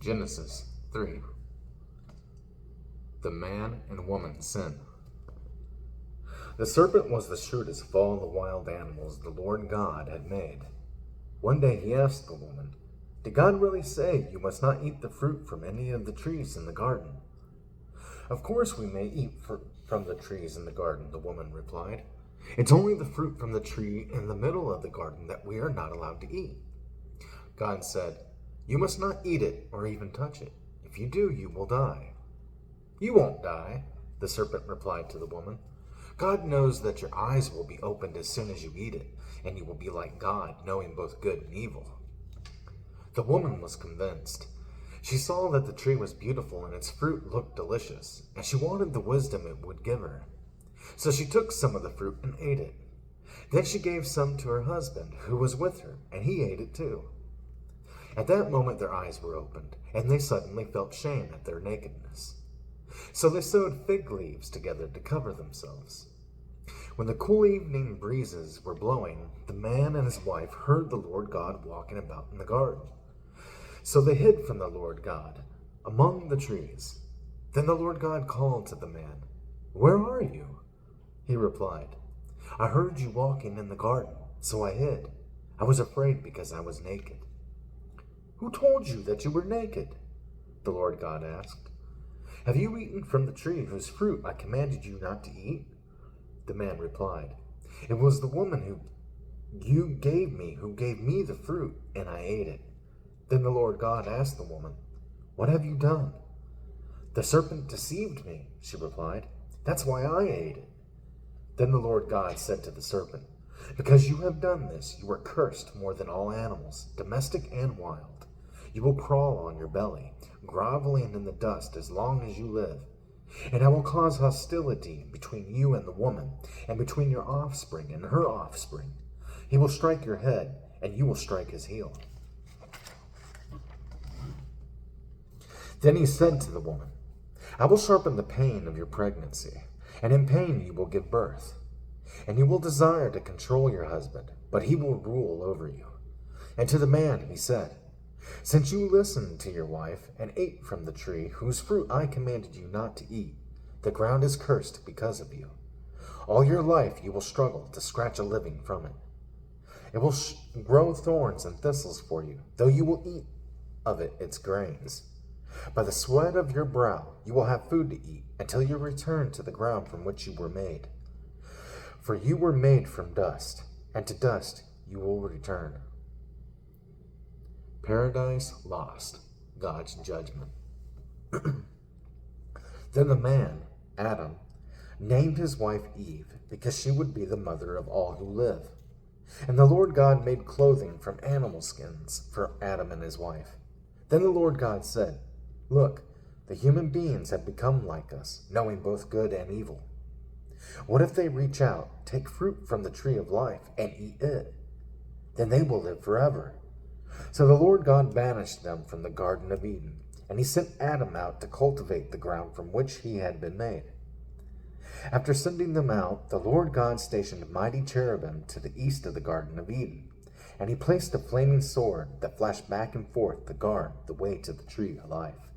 Genesis 3. The man and woman sin. The serpent was the shrewdest of all the wild animals the Lord God had made. One day he asked the woman, "Did God really say you must not eat the fruit from any of the trees in the garden?" "Of course we may eat from the trees in the garden," the woman replied. "It's only the fruit from the tree in the middle of the garden that we are not allowed to eat." God said, "You must not eat it or even touch it. If you do, you will die." "You won't die," the serpent replied to the woman. "God knows that your eyes will be opened as soon as you eat it, and you will be like God, knowing both good and evil." The woman was convinced. She saw that the tree was beautiful and its fruit looked delicious, and she wanted the wisdom it would give her. So she took some of the fruit and ate it. Then she gave some to her husband, who was with her, and he ate it too. At that moment their eyes were opened, and they suddenly felt shame at their nakedness. So they sewed fig leaves together to cover themselves. When the cool evening breezes were blowing, the man and his wife heard the Lord God walking about in the garden. So they hid from the Lord God among the trees. Then the Lord God called to the man, "Where are you?" He replied, "I heard you walking in the garden, so I hid. I was afraid because I was naked." "Who told you that you were naked?" the Lord God asked. "Have you eaten from the tree whose fruit I commanded you not to eat?" The man replied, "It was the woman who gave me the fruit, and I ate it." Then the Lord God asked the woman, "What have you done?" "The serpent deceived me," she replied. "That's why I ate it." Then the Lord God said to the serpent, "Because you have done this, you are cursed more than all animals, domestic and wild. You will crawl on your belly, groveling in the dust as long as you live. And I will cause hostility between you and the woman, and between your offspring and her offspring. He will strike your head, and you will strike his heel." Then he said to the woman, "I will sharpen the pain of your pregnancy, and in pain you will give birth. And you will desire to control your husband, but he will rule over you." And to the man he said, "Since you listened to your wife and ate from the tree whose fruit I commanded you not to eat, the ground is cursed because of you. All your life you will struggle to scratch a living from it. It will grow thorns and thistles for you, though you will eat of its grains. By the sweat of your brow you will have food to eat until you return to the ground from which you were made. For you were made from dust, and to dust you will return." Paradise Lost, God's Judgment. Then the man, Adam, named his wife Eve, because she would be the mother of all who live. And the Lord God made clothing from animal skins for Adam and his wife. Then the Lord God said, "Look, the human beings have become like us, knowing both good and evil. What if they reach out, take fruit from the tree of life, and eat it? Then they will live forever." So the Lord God banished them from the Garden of Eden, and he sent Adam out to cultivate the ground from which he had been made. After sending them out, the Lord God stationed mighty cherubim to the east of the Garden of Eden, and he placed a flaming sword that flashed back and forth to guard the way to the tree of life.